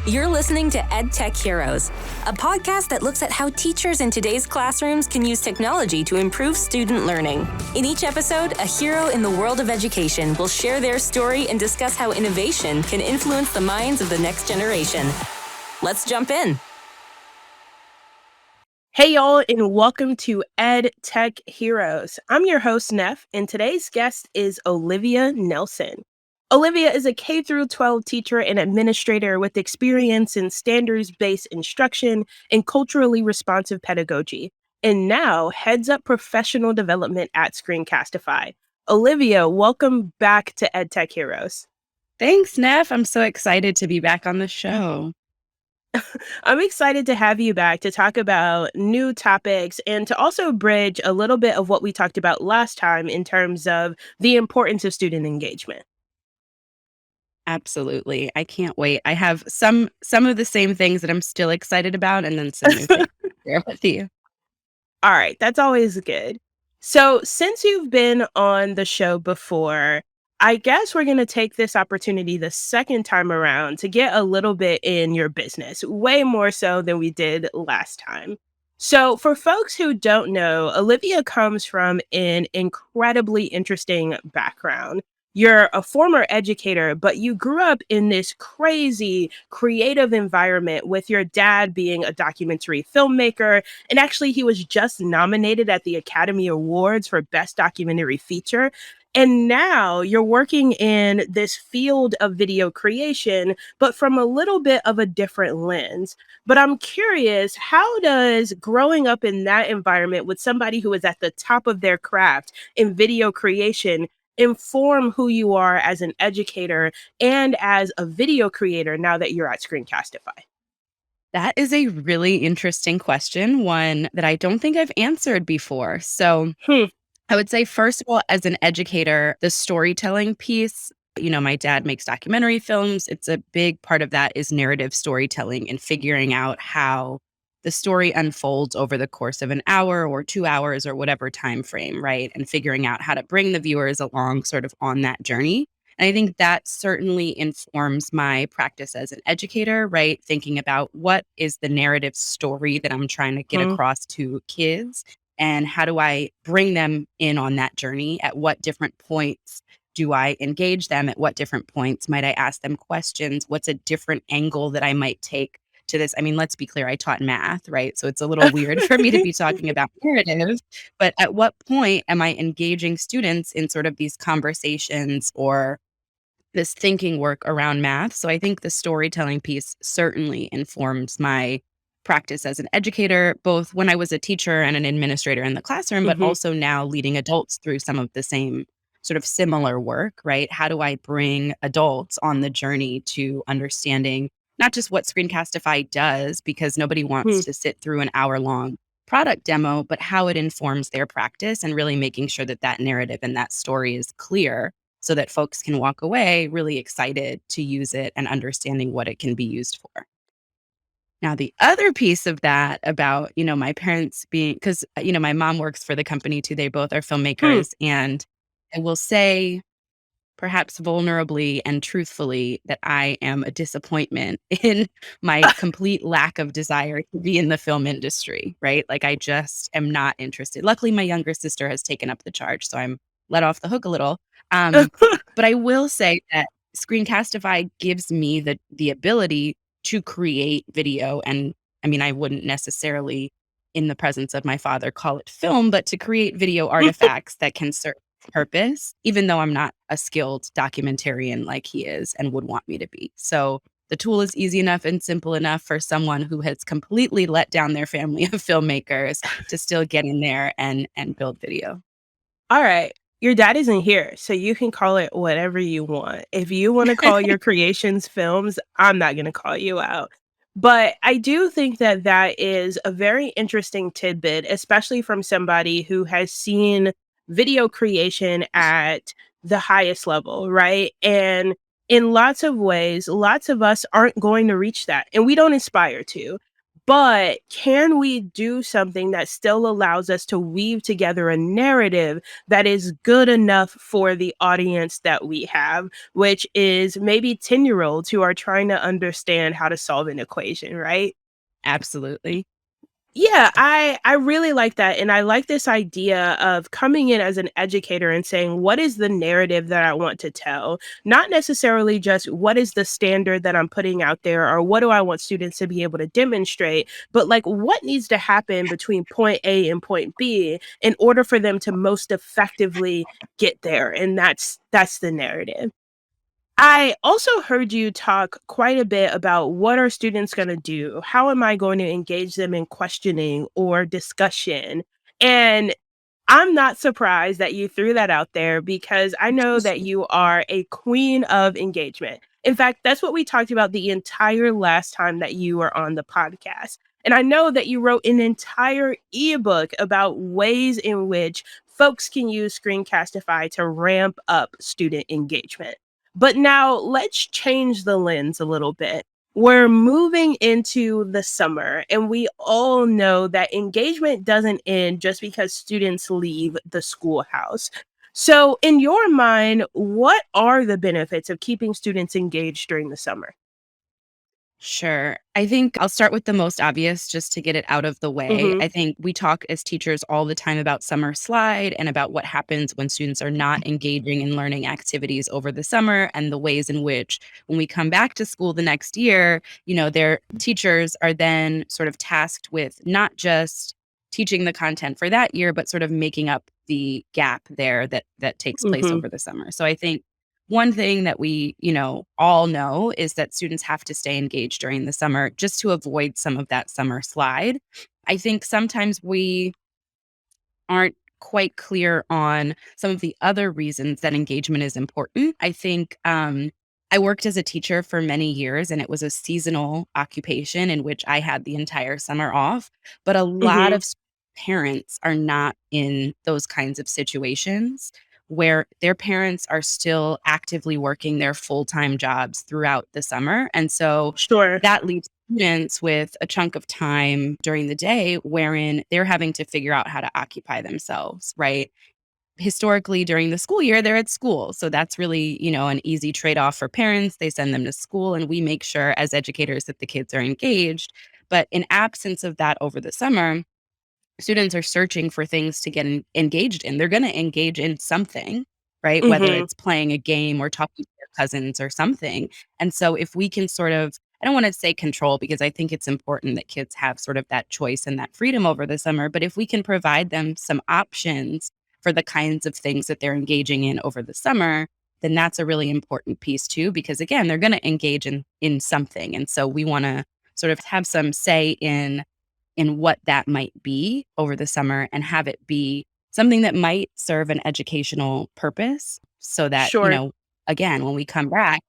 You're listening to EdTech Heroes, a podcast that looks at how teachers in today's classrooms can use technology to improve student learning. In each episode, a hero in the world of education will share their story and discuss how innovation can influence the minds of the next generation. Let's jump in. Hey y'all, and welcome to EdTech Heroes. I'm your host, Nef, and today's guest is Olivia Nelson. Olivia is a K-12 teacher and administrator with experience in standards-based instruction and culturally responsive pedagogy, and now heads up professional development at Screencastify. Olivia, welcome back to EdTech Heroes. Thanks, Nef. I'm so excited to be back on the show. I'm excited to have you back to talk about new topics and to also bridge a little bit of what we talked about last time in terms of the importance of student engagement. Absolutely. I can't wait. I have some of the same things that I'm still excited about, and then some new things to share with you. All right, that's always good. So since you've been on the show before, I guess we're going to take this opportunity the second time around to get a little bit in your business, way more so than we did last time. So for folks who don't know, Olivia comes from an incredibly interesting background. You're a former educator, but you grew up in this crazy creative environment with your dad being a documentary filmmaker. And actually, he was just nominated at the Academy Awards for Best Documentary Feature. And now you're working in this field of video creation, but from a little bit of a different lens. But I'm curious, how does growing up in that environment with somebody who is at the top of their craft in video creation inform who you are as an educator and as a video creator now that you're at Screencastify? That is a really interesting question, one that I don't think I've answered before. So I would say, first of all, as an educator, the storytelling piece, my dad makes documentary films. It's a big part of that is narrative storytelling and figuring out how the story unfolds over the course of an hour or 2 hours or whatever time frame, right? And figuring out how to bring the viewers along sort of on that journey. And I think that certainly informs my practice as an educator, right? Thinking about what is the narrative story that I'm trying to get across to kids, and how do I bring them in on that journey? At what different points do I engage them? At what different points might I ask them questions? What's a different angle that I might take to this? I mean, let's be clear, I taught math, right? So it's a little weird for me to be talking about narrative, but at what point am I engaging students in sort of these conversations or this thinking work around math? So I think the storytelling piece certainly informs my practice as an educator, both when I was a teacher and an administrator in the classroom, but also now leading adults through some of the same sort of similar work, right? How do I bring adults on the journey to understanding not just what Screencastify does, because nobody wants to sit through an hour-long product demo, but how it informs their practice and really making sure that that narrative and that story is clear so that folks can walk away really excited to use it and understanding what it can be used for. Now, the other piece of that about, my parents being, because, my mom works for the company too. They both are filmmakers. And I will say, perhaps vulnerably and truthfully, that I am a disappointment in my complete lack of desire to be in the film industry, right? Like, I just am not interested. Luckily, my younger sister has taken up the charge, so I'm let off the hook a little. But I will say that Screencastify gives me the ability to create video. And I mean, I wouldn't necessarily, in the presence of my father, call it film, but to create video artifacts that can serve purpose, even though I'm not a skilled documentarian like he is and would want me to be. So the tool is easy enough and simple enough for someone who has completely let down their family of filmmakers to still get in there and build video. All right. Your dad isn't here, so you can call it whatever you want. If you want to call your creations films, I'm not going to call you out. But I do think that that is a very interesting tidbit, especially from somebody who has seen video creation at the highest level, right? And in lots of ways, lots of us aren't going to reach that, and we don't aspire to. But can we do something that still allows us to weave together a narrative that is good enough for the audience that we have, which is maybe 10-year-olds who are trying to understand how to solve an equation, right? Absolutely. Yeah, I really like that, and I like this idea of coming in as an educator and saying, "What is the narrative that I want to tell?" Not necessarily just, "What is the standard that I'm putting out there?" or, "What do I want students to be able to demonstrate?" But, like, what needs to happen between point A and point B in order for them to most effectively get there, and that's the narrative. I also heard you talk quite a bit about what are students going to do? How am I going to engage them in questioning or discussion? And I'm not surprised that you threw that out there because I know that you are a queen of engagement. In fact, that's what we talked about the entire last time that you were on the podcast. And I know that you wrote an entire ebook about ways in which folks can use Screencastify to ramp up student engagement. But now let's change the lens a little bit. We're moving into the summer, and we all know that engagement doesn't end just because students leave the schoolhouse. So, in your mind, what are the benefits of keeping students engaged during the summer? Sure. I think I'll start with the most obvious just to get it out of the way. Mhm. I think we talk as teachers all the time about summer slide and about what happens when students are not engaging in learning activities over the summer and the ways in which when we come back to school the next year, their teachers are then sort of tasked with not just teaching the content for that year, but sort of making up the gap there that takes place Mhm. over the summer. So I think one thing that we, all know is that students have to stay engaged during the summer just to avoid some of that summer slide. I think sometimes we aren't quite clear on some of the other reasons that engagement is important. I think I worked as a teacher for many years and it was a seasonal occupation in which I had the entire summer off. But a lot Mhm. of parents are not in those kinds of situations where their parents are still actively working their full time jobs throughout the summer. And so Sure. that leaves students with a chunk of time during the day wherein they're having to figure out how to occupy themselves, right? Historically, during the school year, they're at school. So that's really, an easy trade off for parents. They send them to school, and we make sure as educators that the kids are engaged. But in absence of that over the summer, students are searching for things to get engaged in. They're going to engage in something, right? Whether Mhm. it's playing a game or talking to their cousins or something. And so, if we can sort of, I don't want to say control because I think it's important that kids have sort of that choice and that freedom over the summer. But if we can provide them some options for the kinds of things that they're engaging in over the summer, then that's a really important piece too. Because again, they're going to engage in something. And so, we want to sort of have some say in what that might be over the summer and have it be something that might serve an educational purpose so that, Sure. again, when we come back,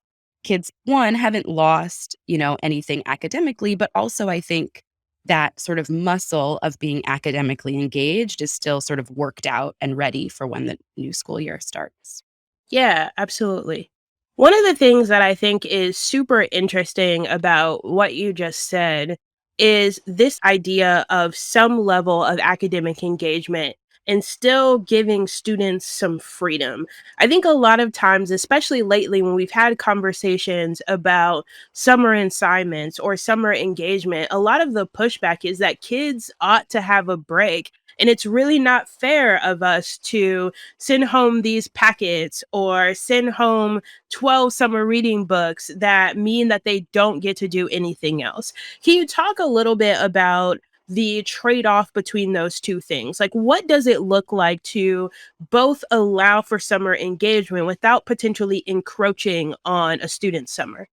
kids, one, haven't lost, anything academically, but also I think that sort of muscle of being academically engaged is still sort of worked out and ready for when the new school year starts. Yeah, absolutely. One of the things that I think is super interesting about what you just said is this idea of some level of academic engagement and still giving students some freedom. I think a lot of times, especially lately, when we've had conversations about summer assignments or summer engagement, a lot of the pushback is that kids ought to have a break. And it's really not fair of us to send home these packets or send home 12 summer reading books that mean that they don't get to do anything else. Can you talk a little bit about the trade off between those two things? Like, what does it look like to both allow for summer engagement without potentially encroaching on a student's summer?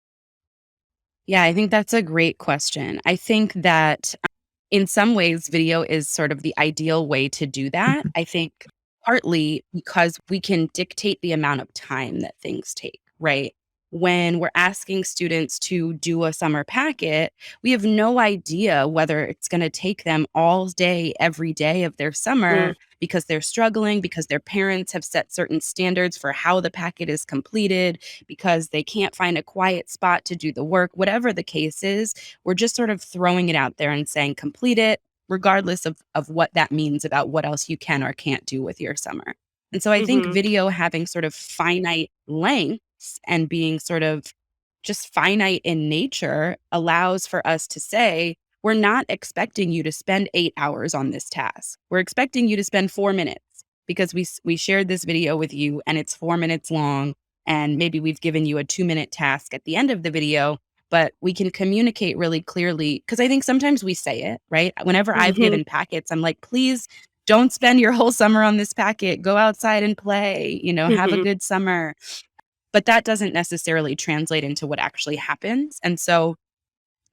Yeah, I think that's a great question. I think that in some ways, video is sort of the ideal way to do that. I think partly because we can dictate the amount of time that things take, right? when we're asking students to do a summer packet, we have no idea whether it's going to take them all day, every day of their summer because they're struggling, because their parents have set certain standards for how the packet is completed, because they can't find a quiet spot to do the work. Whatever the case is, we're just sort of throwing it out there and saying, complete it, regardless of what that means about what else you can or can't do with your summer. And so I think video having sort of finite lengths and being sort of just finite in nature allows for us to say, we're not expecting you to spend 8 hours on this task. We're expecting you to spend 4 minutes because we shared this video with you and it's 4 minutes long. And maybe we've given you a 2-minute task at the end of the video, but we can communicate really clearly. Because I think sometimes we say it, right? Whenever I've given packets, I'm like, please don't spend your whole summer on this packet. Go outside and play, have a good summer. But that doesn't necessarily translate into what actually happens. And so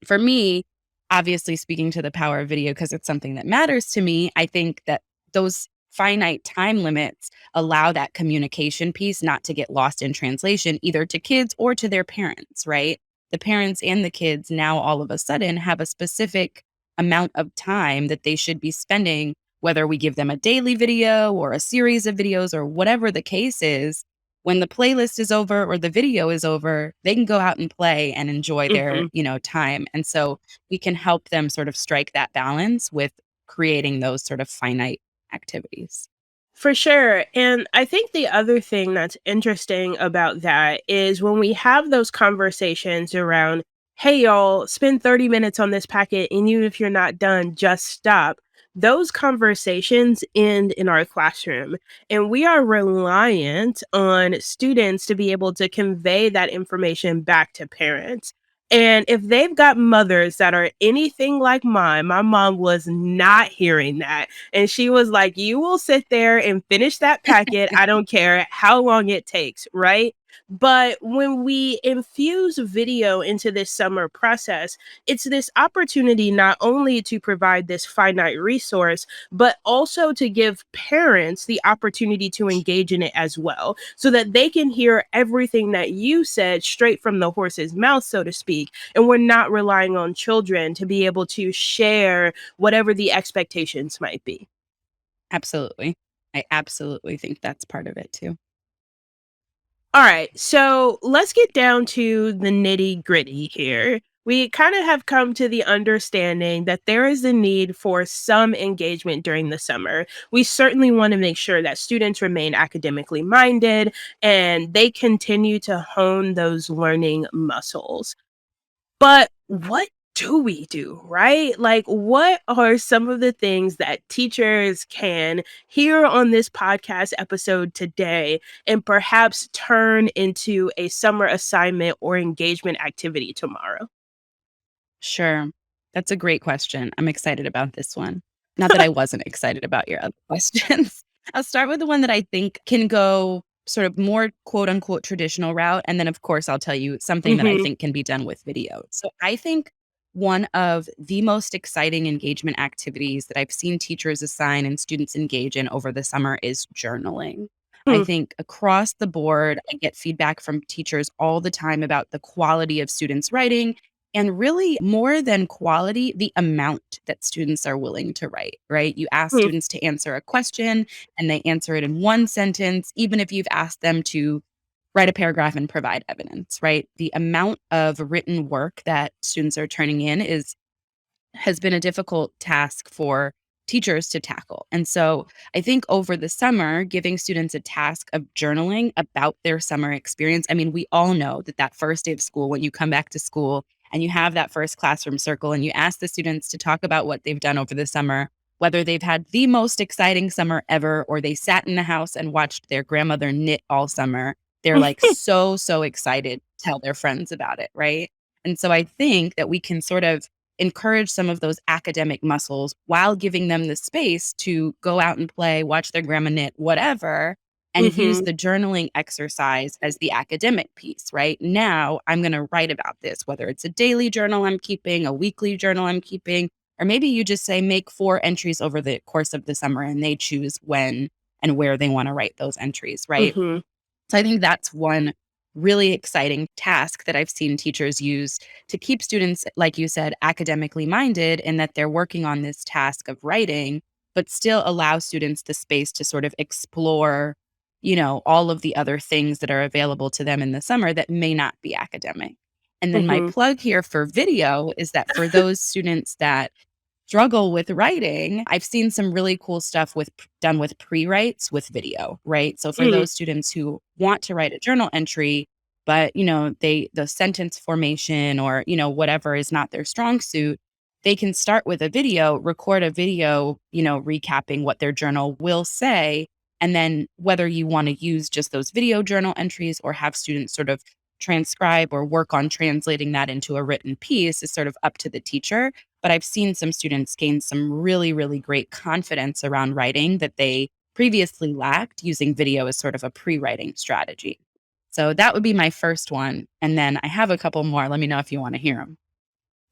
for me, obviously speaking to the power of video, because it's something that matters to me, I think that those finite time limits allow that communication piece not to get lost in translation, either to kids or to their parents, right? The parents and the kids now all of a sudden have a specific amount of time that they should be spending, whether we give them a daily video or a series of videos or whatever the case is. When the playlist is over or the video is over, they can go out and play and enjoy their, time. And so we can help them sort of strike that balance with creating those sort of finite activities. For sure. And I think the other thing that's interesting about that is when we have those conversations around, hey, y'all, spend 30 minutes on this packet, and even if you're not done, just stop. Those conversations end in our classroom, and we are reliant on students to be able to convey that information back to parents. And if they've got mothers that are anything like mine, my mom was not hearing that. And she was like, you will sit there and finish that packet. I don't care how long it takes, right? But when we infuse video into this summer process, it's this opportunity not only to provide this finite resource, but also to give parents the opportunity to engage in it as well, so that they can hear everything that you said straight from the horse's mouth, so to speak. And we're not relying on children to be able to share whatever the expectations might be. Absolutely. I absolutely think that's part of it too. All right, so let's get down to the nitty gritty here. We kind of have come to the understanding that there is a need for some engagement during the summer. We certainly want to make sure that students remain academically minded and they continue to hone those learning muscles. But what do we do, right? Like, what are some of the things that teachers can hear on this podcast episode today and perhaps turn into a summer assignment or engagement activity tomorrow? Sure. That's a great question. I'm excited about this one. Not that I wasn't excited about your other questions. I'll start with the one that I think can go sort of more quote unquote traditional route. And then, of course, I'll tell you something that I think can be done with video. So I think one of the most exciting engagement activities that I've seen teachers assign and students engage in over the summer is journaling. I think across the board, I get feedback from teachers all the time about the quality of students' writing and really more than quality, the amount that students are willing to write, right? You ask students to answer a question and they answer it in one sentence, even if you've asked them to write a paragraph and provide evidence, right? The amount of written work that students are turning in has been a difficult task for teachers to tackle. And so I think over the summer, giving students a task of journaling about their summer experience. I mean, we all know that that first day of school, when you come back to school and you have that first classroom circle and you ask the students to talk about what they've done over the summer, whether they've had the most exciting summer ever or they sat in the house and watched their grandmother knit all summer, they're like so excited to tell their friends about it, right? And so I think that we can sort of encourage some of those academic muscles while giving them the space to go out and play, watch their grandma knit, whatever, and use the journaling exercise as the academic piece, right? Now I'm going to write about this, whether it's a daily journal I'm keeping, a weekly journal I'm keeping, or maybe you just say make 4 entries over the course of the summer and they choose when and where they want to write those entries, right? So I think that's one really exciting task that I've seen teachers use to keep students, like you said, academically minded, and that they're working on this task of writing, but still allow students the space to sort of explore, all of the other things that are available to them in the summer that may not be academic. And then my Mhm. plug here for video is that for those students that struggle with writing, I've seen some really cool stuff done with pre-writes with video, right? So for Mm. those students who want to write a journal entry, but the sentence formation or whatever is not their strong suit, they can start with a video, record a video, recapping what their journal will say, and then whether you want to use just those video journal entries or have students sort of transcribe or work on translating that into a written piece is sort of up to the teacher. But I've seen some students gain some really, really great confidence around writing that they previously lacked using video as sort of a pre-writing strategy. So that would be my first one. And then I have a couple more. Let me know if you want to hear them.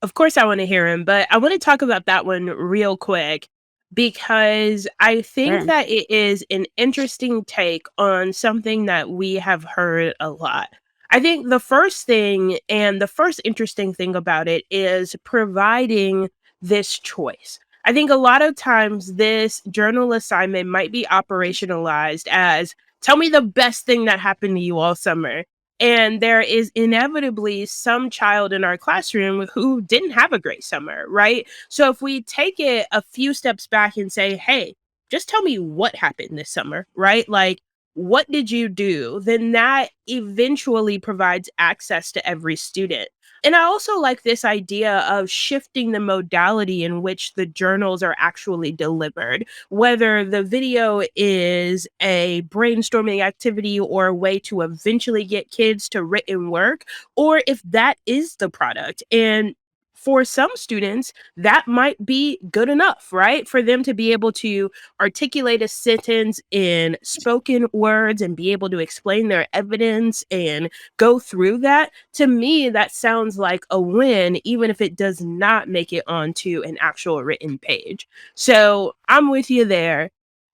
Of course, I want to hear him, but I want to talk about that one real quick because I think Sure. that it is an interesting take on something that we have heard a lot. I think the first thing and the first interesting thing about it is providing this choice. I think a lot of times this journal assignment might be operationalized as tell me the best thing that happened to you all summer. And there is inevitably some child in our classroom who didn't have a great summer, right? So if we take it a few steps back and say, hey, just tell me what happened this summer, right? Like, what did you do? Then that eventually provides access to every student. And I also like this idea of shifting the modality in which the journals are actually delivered, whether the video is a brainstorming activity or a way to eventually get kids to written work, or if that is the product. And for some students, that might be good enough, right? For them to be able to articulate a sentence in spoken words and be able to explain their evidence and go through that. To me, that sounds like a win, even if it does not make it onto an actual written page. So I'm with you there.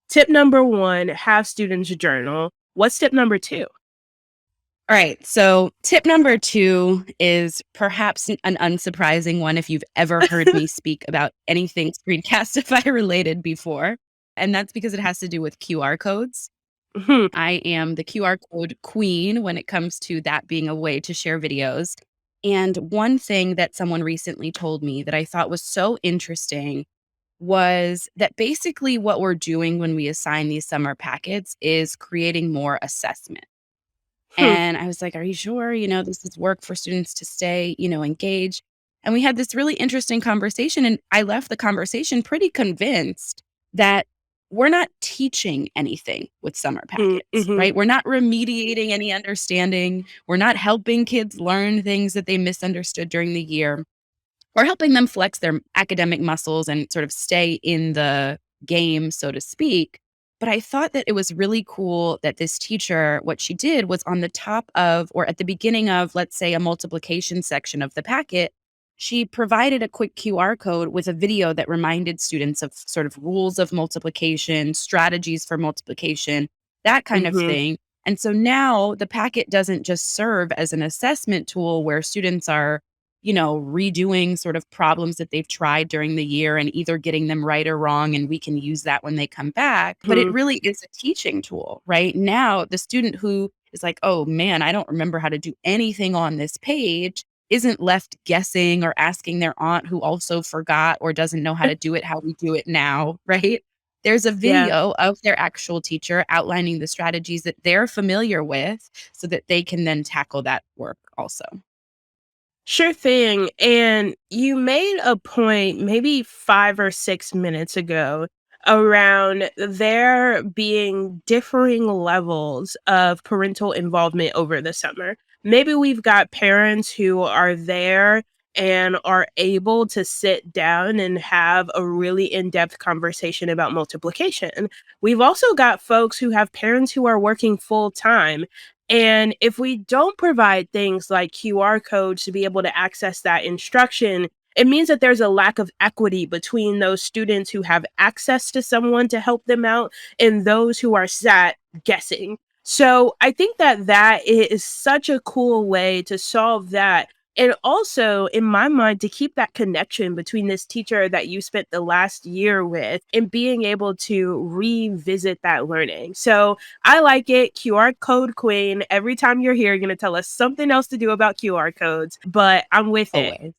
Tip number one, have students journal. What's tip number two? All right. So, tip number 2 is perhaps an unsurprising one if you've ever heard me speak about anything Screencastify related before. And that's because it has to do with QR codes. Mhm. I am the QR code queen when it comes to that being a way to share videos. And one thing that someone recently told me that I thought was so interesting was that basically what we're doing when we assign these summer packets is creating more assessment. Hmm. And I was like, "Are you sure, this is work for students to stay, engaged?" And we had this really interesting conversation, and I left the conversation pretty convinced that we're not teaching anything with summer packets, Mm-hmm. right? We're not remediating any understanding. We're not helping kids learn things that they misunderstood during the year or helping them flex their academic muscles and sort of stay in the game, so to speak. But I thought that it was really cool that this teacher, what she did was on the top of, or at the beginning of, let's say, a multiplication section of the packet, she provided a quick QR code with a video that reminded students of sort of rules of multiplication, strategies for multiplication, that kind of Mm-hmm. thing. And so now the packet doesn't just serve as an assessment tool where students are redoing sort of problems that they've tried during the year and either getting them right or wrong. And we can use that when they come back. But it really is a teaching tool, right? Now, the student who is like, oh man, I don't remember how to do anything on this page isn't left guessing or asking their aunt who also forgot or doesn't know how to do it, how we do it now, right? There's a Yeah. video of their actual teacher outlining the strategies that they're familiar with so that they can then tackle that work also. Sure thing. And you made a point maybe 5 or 6 minutes ago around there being differing levels of parental involvement over the summer. Maybe we've got parents who are there and are able to sit down and have a really in depth conversation about multiplication. We've also got folks who have parents who are working full time, and if we don't provide things like QR codes to be able to access that instruction, it means that there's a lack of equity between those students who have access to someone to help them out and those who are sat guessing. So I think that that is such a cool way to solve that. And also, in my mind, to keep that connection between this teacher that you spent the last year with and being able to revisit that learning. So I like it. QR code queen. Every time you're here, you're going to tell us something else to do about QR codes, but I'm with it. Always.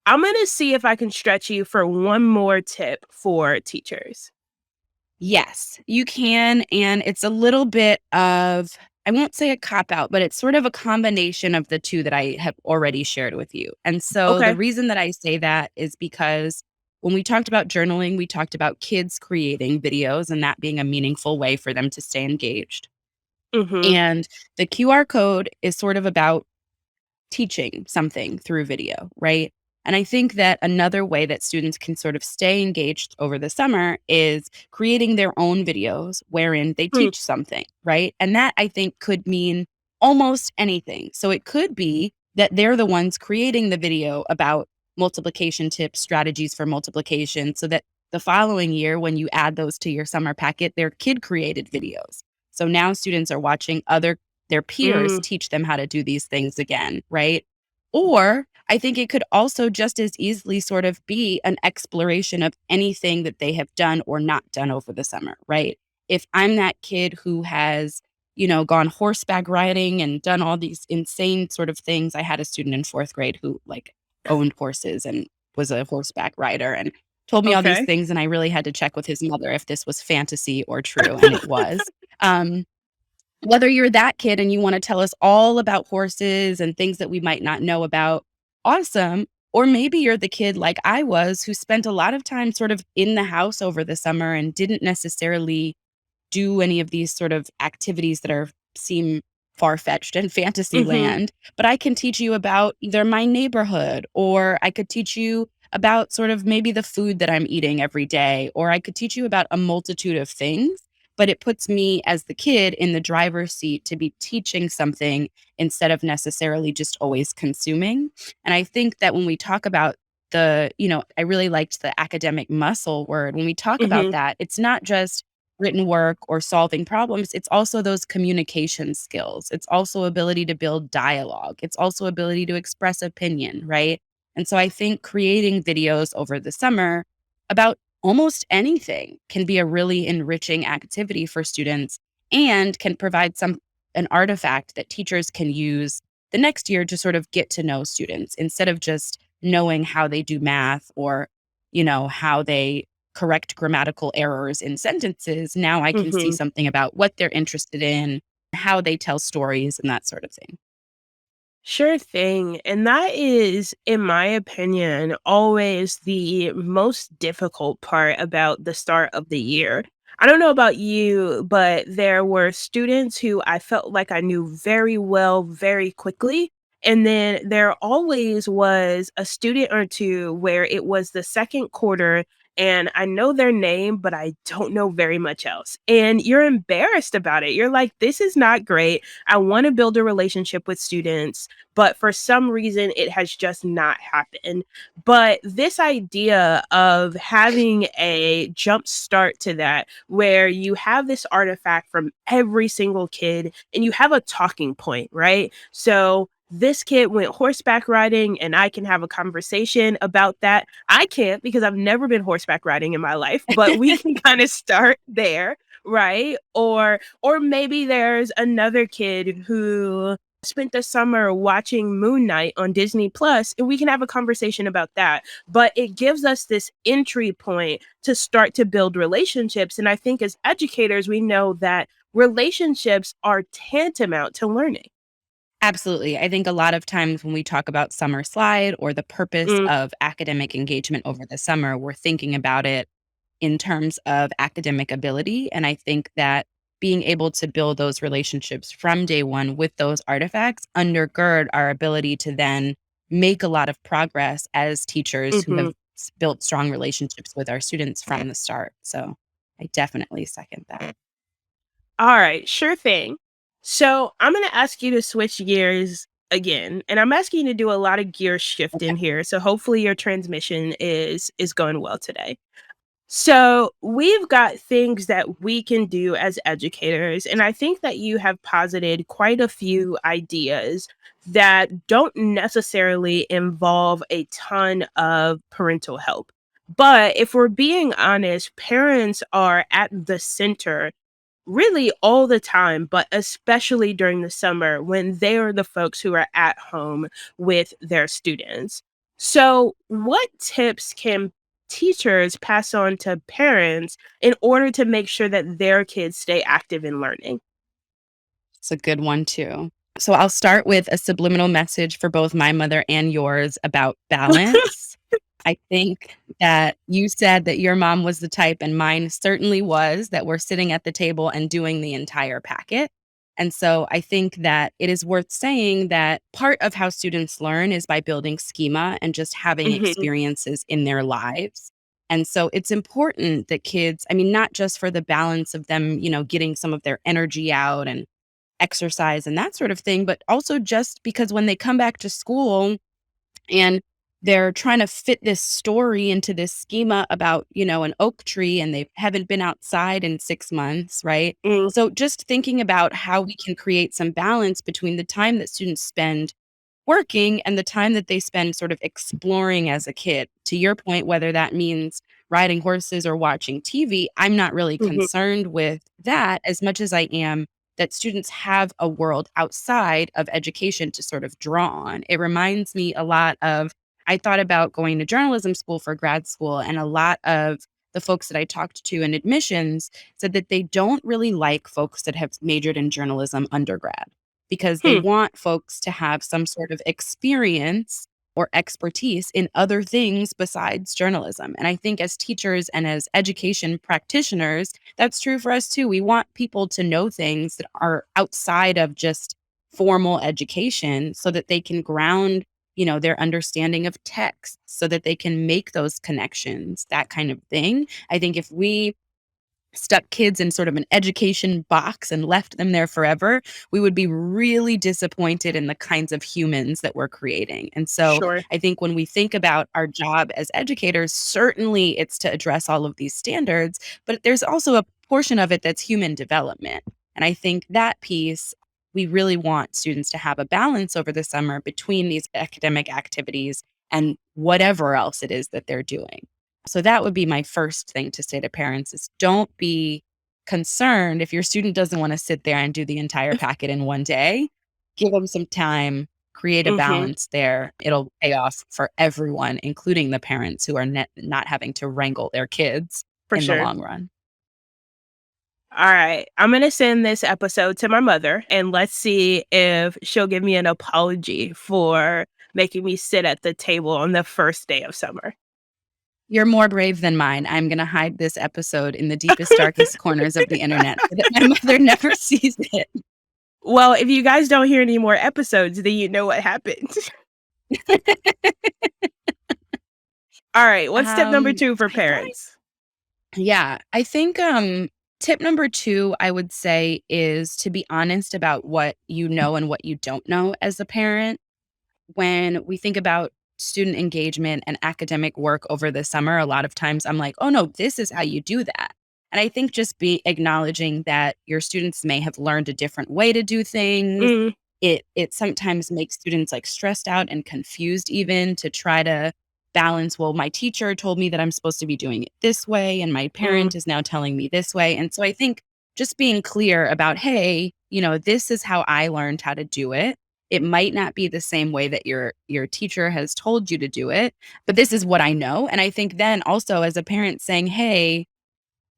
I'm going to see if I can stretch you for one more tip for teachers. Yes, you can. And it's a little bit of, I won't say a cop out, but it's sort of a combination of the two that I have already shared with you. And so the Okay. reason that I say that is because when we talked about journaling, we talked about kids creating videos and that being a meaningful way for them to stay engaged. Mm-hmm. And the QR code is sort of about teaching something through video, right? And I think that another way that students can sort of stay engaged over the summer is creating their own videos wherein they Hmm. teach something, right? And that I think could mean almost anything. So it could be that they're the ones creating the video about multiplication tips, strategies for multiplication, so that the following year, when you add those to your summer packet, they're kid created videos. So now students are watching their peers Mm. teach them how to do these things again, right? Or I think it could also just as easily sort of be an exploration of anything that they have done or not done over the summer, right? If I'm that kid who has, gone horseback riding and done all these insane sort of things. I had a student in fourth grade who like owned horses and was a horseback rider and told me all these Okay. things. And I really had to check with his mother if this was fantasy or true. And it was. Um, whether you're that kid and you wanna tell us all about horses and things that we might not know about, awesome. Or maybe you're the kid like I was who spent a lot of time sort of in the house over the summer and didn't necessarily do any of these sort of activities that seem far-fetched in fantasy Mm-hmm. land, but I can teach you about either my neighborhood, or I could teach you about sort of maybe the food that I'm eating every day, or I could teach you about a multitude of things, but it puts me as the kid in the driver's seat to be teaching something instead of necessarily just always consuming. And I think that when we talk about I really liked the academic muscle word. When we talk about Mm-hmm. that, it's not just written work or solving problems, it's also those communication skills. It's also ability to build dialogue. It's also ability to express opinion, right? And so I think creating videos over the summer about almost anything can be a really enriching activity for students and can provide an artifact that teachers can use the next year to sort of get to know students instead of just knowing how they do math or how they correct grammatical errors in sentences. Now I can see Mm-hmm. something about what they're interested in, how they tell stories, and that sort of thing. Sure thing. And that is, in my opinion, always the most difficult part about the start of the year. I don't know about you, but there were students who I felt like I knew very well very quickly. And then there always was a student or two where it was the second quarter and I know their name, but I don't know very much else. And you're embarrassed about it. You're like, this is not great. I want to build a relationship with students, but for some reason it has just not happened. But this idea of having a jump start to that, where you have this artifact from every single kid and you have a talking point, right? So this kid went horseback riding and I can have a conversation about that. I can't because I've never been horseback riding in my life, but we can kind of start there, right? Or maybe there's another kid who spent the summer watching Moon Knight on Disney Plus, and we can have a conversation about that. But it gives us this entry point to start to build relationships. And I think as educators, we know that relationships are tantamount to learning. Absolutely. I think a lot of times when we talk about summer slide or the purpose Mm, of academic engagement over the summer, we're thinking about it in terms of academic ability. And I think that being able to build those relationships from day one with those artifacts undergird our ability to then make a lot of progress as teachers who mhm. have built strong relationships with our students from the start. So I definitely second that. All right, sure thing. So I'm going to ask you to switch gears again, and I'm asking you to do a lot of gear shift Okay. in here. So hopefully your transmission is going well today. So we've got things that we can do as educators, and I think that you have posited quite a few ideas that don't necessarily involve a ton of parental help. But if we're being honest, parents are at the center really all the time, but especially during the summer when they are the folks who are at home with their students. So, what tips can teachers pass on to parents in order to make sure that their kids stay active in learning? It's a good one too. So I'll start with a subliminal message for both my mother and yours about balance. I think that you said that your mom was the type, and mine certainly was, that we're sitting at the table and doing the entire packet. And so I think that it is worth saying that part of how students learn is by building schema and just having Mhm, experiences in their lives. And so it's important that kids, I mean, not just for the balance of them, getting some of their energy out and exercise and that sort of thing, but also just because when they come back to school and they're trying to fit this story into this schema about, an oak tree and they haven't been outside in 6 months, right? mm, So just thinking about how we can create some balance between the time that students spend working and the time that they spend sort of exploring as a kid. To your point, whether that means riding horses or watching TV, I'm not really mhm, concerned with that as much as I am that students have a world outside of education to sort of draw on. It reminds me a lot of, I thought about going to journalism school for grad school, and a lot of the folks that I talked to in admissions said that they don't really like folks that have majored in journalism undergrad because they hmm, want folks to have some sort of experience or expertise in other things besides journalism. And I think as teachers and as education practitioners, that's true for us too. We want people to know things that are outside of just formal education so that they can ground, their understanding of text, so that they can make those connections, that kind of thing. I think if we stuck kids in sort of an education box and left them there forever, we would be really disappointed in the kinds of humans that we're creating. And so sure. I think when we think about our job as educators, certainly it's to address all of these standards, but there's also a portion of it that's human development. And I think that piece, we really want students to have a balance over the summer between these academic activities and whatever else it is that they're doing. So that would be my first thing to say to parents is don't be concerned if your student doesn't want to sit there and do the entire packet in one day. Give them some time, create a Mhm, balance there. It'll pay off for everyone, including the parents who are not having to wrangle their kids for in the sure. long run. All right. I'm going to send this episode to my mother and let's see if she'll give me an apology for making me sit at the table on the first day of summer. You're more brave than mine. I'm going to hide this episode in the deepest, darkest corners of the internet so that my mother never sees it. Well, if you guys don't hear any more episodes, then you know what happened. All right. What's tip number 2 for I find parents? Yeah, I think tip number 2 I would say is to be honest about what you know and what you don't know as a parent. When we think about student engagement and academic work over the summer, a lot of times I'm like, "Oh no, this is how you do that." And I think just be acknowledging that your students may have learned a different way to do things. Mm, It sometimes makes students like stressed out and confused even to try to balance, well, my teacher told me that I'm supposed to be doing it this way and my mm, parent is now telling me this way. And so I think just being clear about, hey, this is how I learned how to do it. It might not be the same way that your teacher has told you to do it, but this is what I know. And I think then also as a parent saying, hey,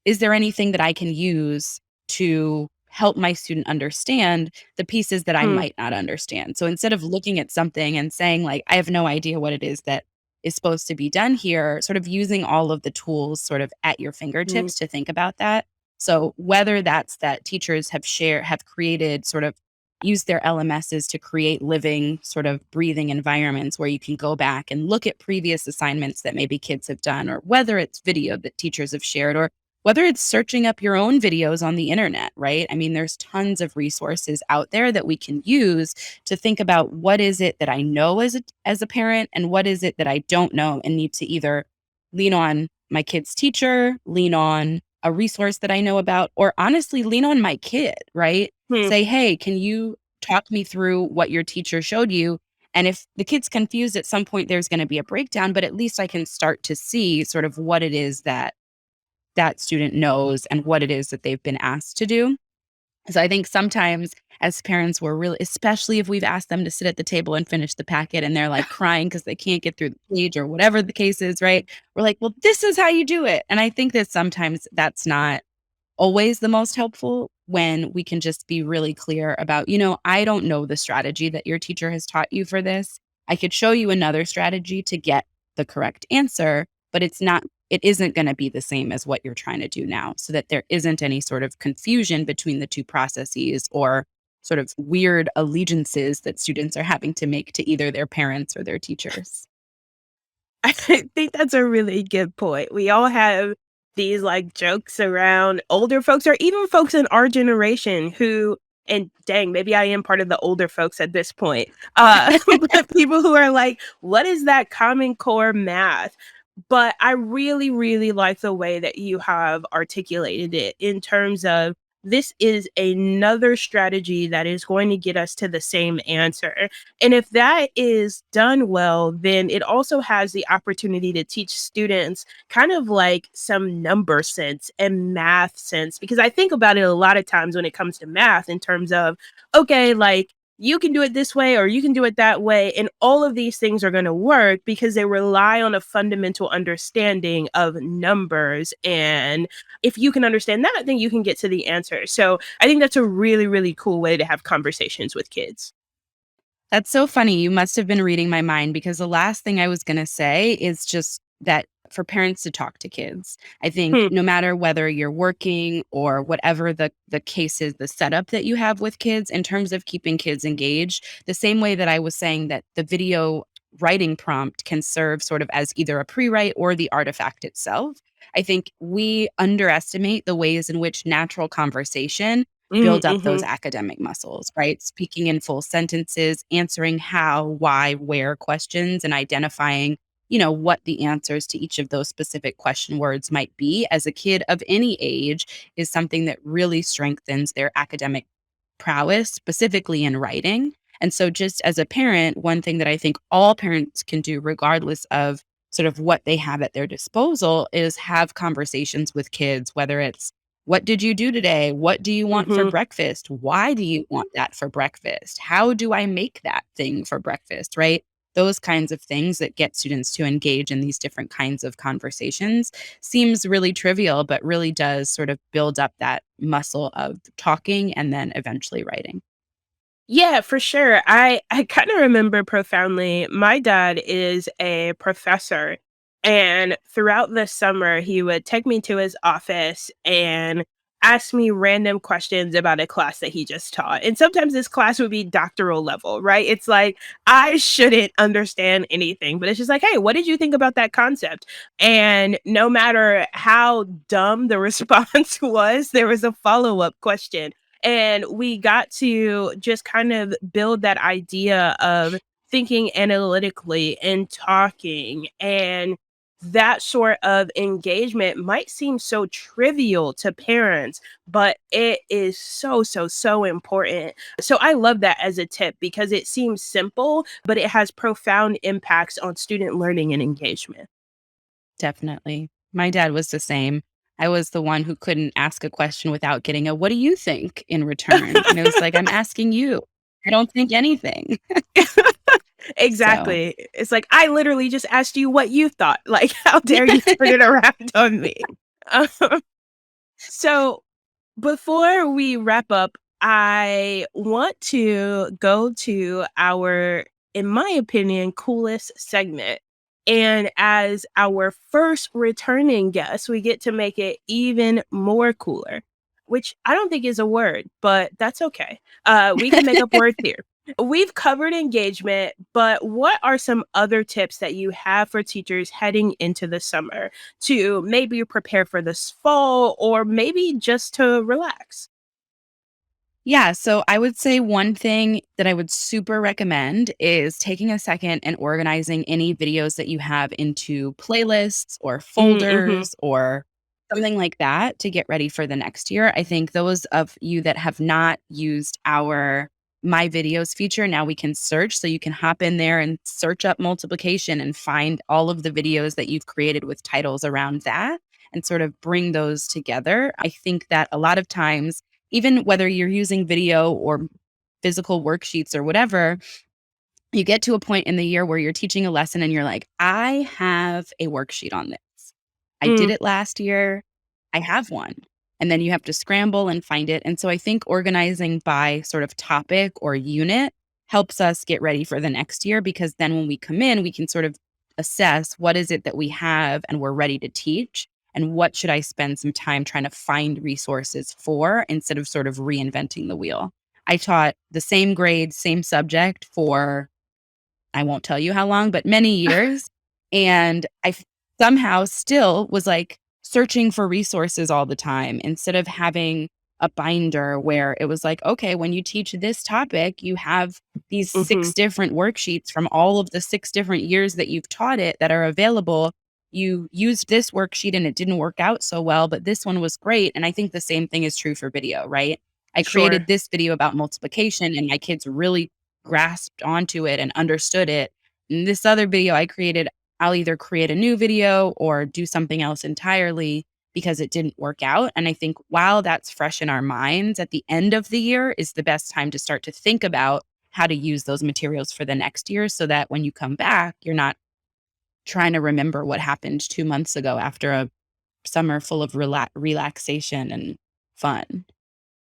is there anything that I can use to help my student understand the pieces that I hmm, might not understand? So instead of looking at something and saying, like, I have no idea what it is that is supposed to be done here, sort of using all of the tools sort of at your mm, fingertips to think about that. So whether that's that teachers have created sort of use their LMSs to create living sort of breathing environments where you can go back and look at previous assignments that maybe kids have done, or whether it's video that teachers have shared, or whether it's searching up your own videos on the internet, right? I mean, there's tons of resources out there that we can use to think about what is it that I know as a parent and what is it that I don't know and need to either lean on my kid's teacher, lean on a resource that I know about, or honestly, lean on my kid, right? Hmm. Say, hey, can you talk me through what your teacher showed you? And if the kid's confused at some point, there's going to be a breakdown, but at least I can start to see sort of what it is that that student knows and what it is that they've been asked to do. So I think sometimes as parents, we're really, especially if we've asked them to sit at the table and finish the packet and they're like crying because they can't get through the page or whatever the case is, right? We're like, well, this is how you do it. And I think that sometimes that's not always the most helpful when we can just be really clear about, I don't know the strategy that your teacher has taught you for this. I could show you another strategy to get the correct answer, but it isn't going to be the same as what you're trying to do now, so that there isn't any sort of confusion between the two processes or sort of weird allegiances that students are having to make to either their parents or their teachers. I think that's a really good point. We all have these like jokes around older folks or even folks in our generation who, and dang, maybe I am part of the older folks at this point. But people who are like, what is that Common Core math? But I really, really like the way that you have articulated it in terms of this is another strategy that is going to get us to the same answer. And if that is done well, then it also has the opportunity to teach students kind of like some number sense and math sense. Because I think about it a lot of times when it comes to math in terms of, okay, like you can do it this way or you can do it that way. And all of these things are going to work because they rely on a fundamental understanding of numbers. And if you can understand that, then you can get to the answer. So I think that's a really, really cool way to have conversations with kids. That's so funny. You must have been reading my mind because the last thing I was going to say is just that for parents to talk to kids. I think Hmm. no matter whether you're working or whatever the case is, the setup that you have with kids in terms of keeping kids engaged, the same way that I was saying that the video writing prompt can serve sort of as either a pre-write or the artifact itself. I think we underestimate the ways in which natural conversation build up those Mm-hmm. academic muscles, right? Speaking in full sentences, answering how, why, where questions, and identifying, what the answers to each of those specific question words might be as a kid of any age is something that really strengthens their academic prowess, specifically in writing. And so, just as a parent, one thing that I think all parents can do, regardless of sort of what they have at their disposal, is have conversations with kids, whether it's what did you do today? What do you want for Mm-hmm. breakfast? Why do you want that for breakfast? How do I make that thing for breakfast? Right? Those kinds of things that get students to engage in these different kinds of conversations seems really trivial, but really does sort of build up that muscle of talking and then eventually writing. Yeah, for sure. I kind of remember profoundly. My dad is a professor, and throughout the summer, he would take me to his office and ask me random questions about a class that he just taught. And sometimes this class would be doctoral level, right? It's like I shouldn't understand anything, but it's just like, hey, what did you think about that concept? And no matter how dumb the response was, there was a follow-up question, and we got to just kind of build that idea of thinking analytically and talking. And that sort of engagement might seem so trivial to parents, but it is so, so, so important. So I love that as a tip because it seems simple, but it has profound impacts on student learning and engagement. Definitely. My dad was the same. I was the one who couldn't ask a question without getting a "What do you think?" in return, and it was like, "I'm asking you. I don't think anything." So, Exactly. It's like, I literally just asked you what you thought. Like, how dare you turn it around on me? Um, so before we wrap up, I want to go to our, in my opinion, coolest segment. And as our first returning guest, we get to make it even more cooler, which I don't think is a word, but that's okay. We can make up words here. We've covered engagement, but what are some other tips that you have for teachers heading into the summer to maybe prepare for this fall or maybe just to relax? Yeah, so I would say one thing that I would super recommend is taking a second and organizing any videos that you have into playlists or Mm-hmm. folders or something like that to get ready for the next year. I think those of you that have not used our My Videos feature, now we can search. So you can hop in there and search up multiplication and find all of the videos that you've created with titles around that and sort of bring those together. I think that a lot of times, even whether you're using video or physical worksheets or whatever, you get to a point in the year where you're teaching a lesson and you're like, I have a worksheet on this. I did Mm, it last year. I have one. And then you have to scramble and find it. And so I think organizing by sort of topic or unit helps us get ready for the next year, because then when we come in, we can sort of assess what is it that we have and we're ready to teach, and what should I spend some time trying to find resources for instead of sort of reinventing the wheel. I taught the same grade, same subject for, I won't tell you how long, but many years. And somehow still was like searching for resources all the time instead of having a binder where it was like, okay, when you teach this topic, you have these mm-hmm. 6 different worksheets from all of the 6 different years that you've taught it that are available. You used this worksheet and it didn't work out so well, but this one was great. And I think the same thing is true for video, right? I Sure. created this video about multiplication and my kids really grasped onto it and understood it. And this other video I created, I'll either create a new video or do something else entirely because it didn't work out. And I think while that's fresh in our minds, at the end of the year is the best time to start to think about how to use those materials for the next year, so that when you come back, you're not trying to remember what happened 2 months ago after a summer full of relaxation and fun.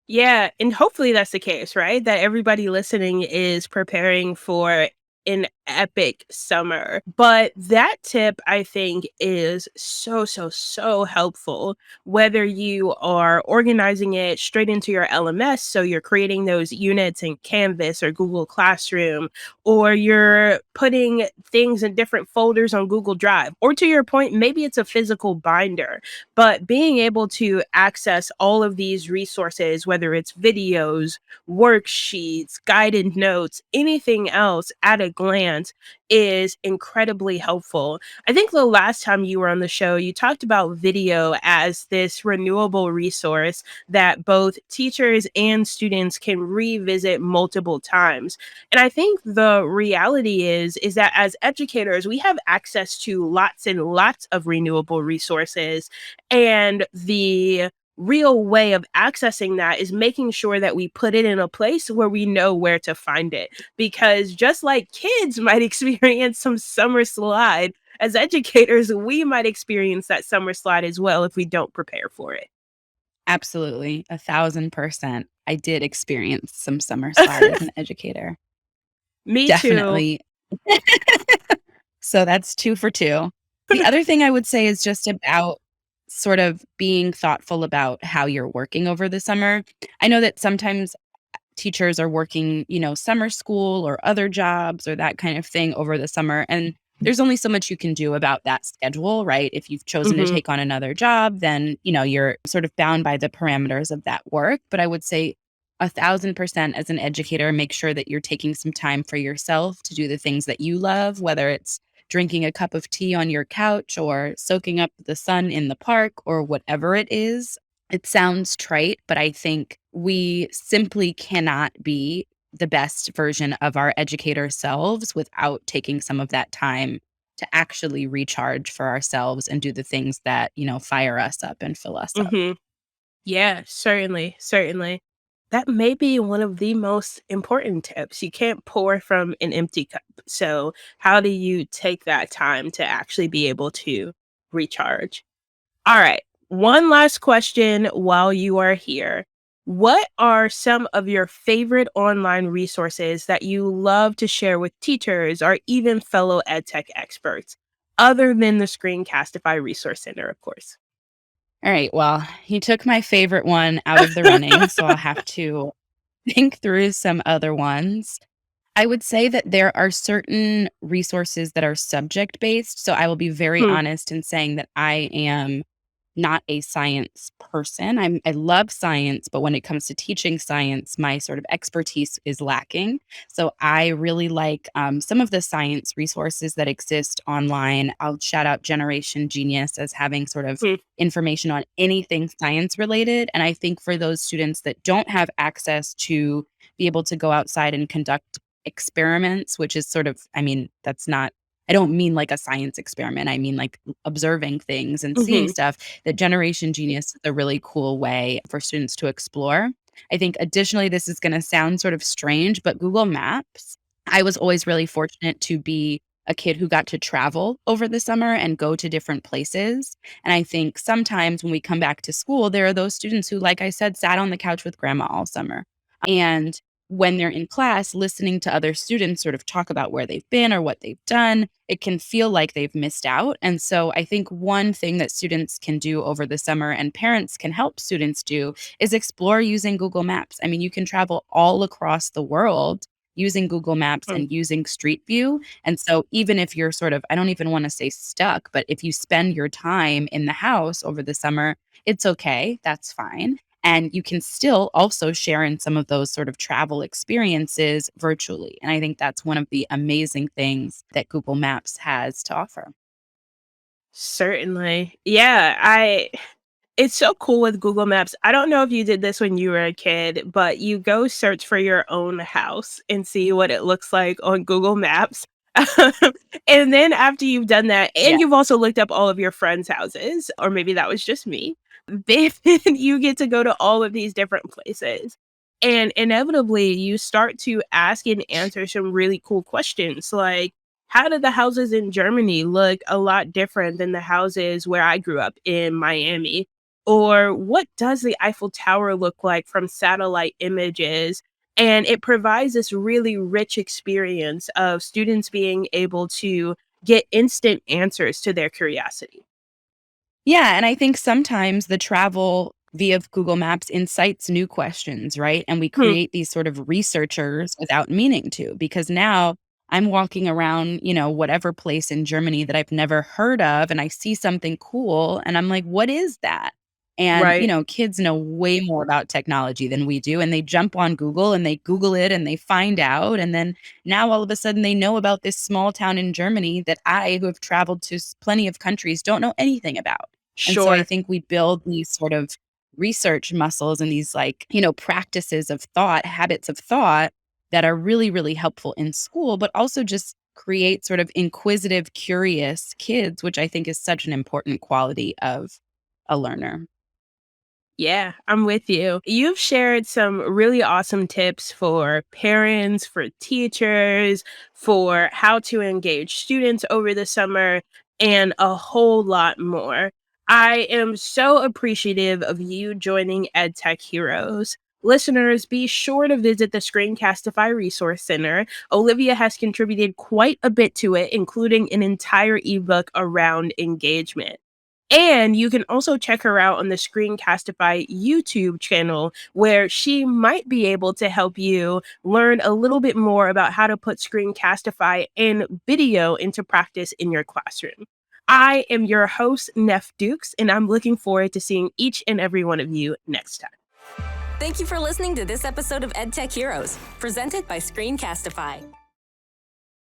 Yeah, and hopefully that's the case, right? That everybody listening is preparing for an epic summer. But that tip, I think, is so, so, so helpful. Whether you are organizing it straight into your LMS, so you're creating those units in Canvas or Google Classroom, or you're putting things in different folders on Google Drive, or to your point, maybe it's a physical binder, but being able to access all of these resources, whether it's videos, worksheets, guided notes, anything else at a glance, is incredibly helpful. I think the last time you were on the show, you talked about video as this renewable resource that both teachers and students can revisit multiple times. And I think the reality is that as educators, we have access to lots and lots of renewable resources, and the real way of accessing that is making sure that we put it in a place where we know where to find it. Because just like kids might experience some summer slide, as educators, we might experience that summer slide as well if we don't prepare for it. Absolutely, 1,000%. I did experience some summer slide as an educator. Me too. Definitely. So that's 2 for 2. The other thing I would say is just about sort of being thoughtful about how you're working over the summer. I know that sometimes teachers are working, summer school or other jobs or that kind of thing over the summer, and there's only so much you can do about that schedule, right? If you've chosen to Mhm. take on another job, then, you're sort of bound by the parameters of that work. But I would say 1,000% as an educator, make sure that you're taking some time for yourself to do the things that you love, whether it's drinking a cup of tea on your couch or soaking up the sun in the park or whatever it is. It sounds trite, but I think we simply cannot be the best version of our educator selves without taking some of that time to actually recharge for ourselves and do the things that, fire us up and fill us up. Mhm. Yeah, certainly, certainly. That may be one of the most important tips. You can't pour from an empty cup. So, how do you take that time to actually be able to recharge? All right. One last question while you are here. What are some of your favorite online resources that you love to share with teachers or even fellow EdTech experts, other than the Screencastify Resource Center, of course? All right. Well, you took my favorite one out of the running, so I'll have to think through some other ones. I would say that there are certain resources that are subject based. So I will be very Hmm. honest in saying that I am not a science person. I love science, but when it comes to teaching science, my sort of expertise is lacking. So I really like some of the science resources that exist online. I'll shout out Generation Genius as having sort of Hmm. information on anything science related. And I think for those students that don't have access to be able to go outside and conduct experiments, which is sort of, I mean, that's not, I don't mean like a science experiment. I mean like observing things and seeing Hmm. stuff. That Generation Genius is a really cool way for students to explore. I think additionally, this is going to sound sort of strange, but Google Maps, I was always really fortunate to be a kid who got to travel over the summer and go to different places. And I think sometimes when we come back to school, there are those students who, like I said, sat on the couch with grandma all summer. And when they're in class, listening to other students sort of talk about where they've been or what they've done, it can feel like they've missed out. And so I think one thing that students can do over the summer and parents can help students do is explore using Google Maps. I mean, you can travel all across the world using Google Maps and using Street View. And so even if you're sort of, I don't even want to say stuck, but if you spend your time in the house over the summer, it's okay. That's fine. And you can still also share in some of those sort of travel experiences virtually. And I think that's one of the amazing things that Google Maps has to offer. Certainly. Yeah, I it's so cool with Google Maps. I don't know if you did this when you were a kid, but you go search for your own house and see what it looks like on Google Maps. And then after you've done that, and Yeah. you've also looked up all of your friends' houses, or maybe that was just me, then you get to go to all of these different places. And inevitably, you start to ask and answer some really cool questions like, how do the houses in Germany look a lot different than the houses where I grew up in Miami? Or what does the Eiffel Tower look like from satellite images? And it provides this really rich experience of students being able to get instant answers to their curiosity. Yeah, and I think sometimes the travel via Google Maps incites new questions, right? And we Hmm, create these sort of researchers without meaning to, because now I'm walking around, whatever place in Germany that I've never heard of, and I see something cool, and I'm like, what is that? And, right. kids know way more about technology than we do, and they jump on Google and they Google it and they find out. And then now all of a sudden they know about this small town in Germany that I, who have traveled to plenty of countries, don't know anything about. And so I Sure. think we build these sort of research muscles and these like, practices of thought, habits of thought that are really, really helpful in school, but also just create sort of inquisitive, curious kids, which I think is such an important quality of a learner. Yeah, I'm with you. You've shared some really awesome tips for parents, for teachers, for how to engage students over the summer, and a whole lot more. I am so appreciative of you joining EdTech Heroes. Listeners, be sure to visit the Screencastify Resource Center. Olivia has contributed quite a bit to it, including an entire ebook around engagement. And you can also check her out on the Screencastify YouTube channel, where she might be able to help you learn a little bit more about how to put Screencastify and video into practice in your classroom. I am your host, Nef Dukes, and I'm looking forward to seeing each and every one of you next time. Thank you for listening to this episode of EdTech Heroes, presented by Screencastify.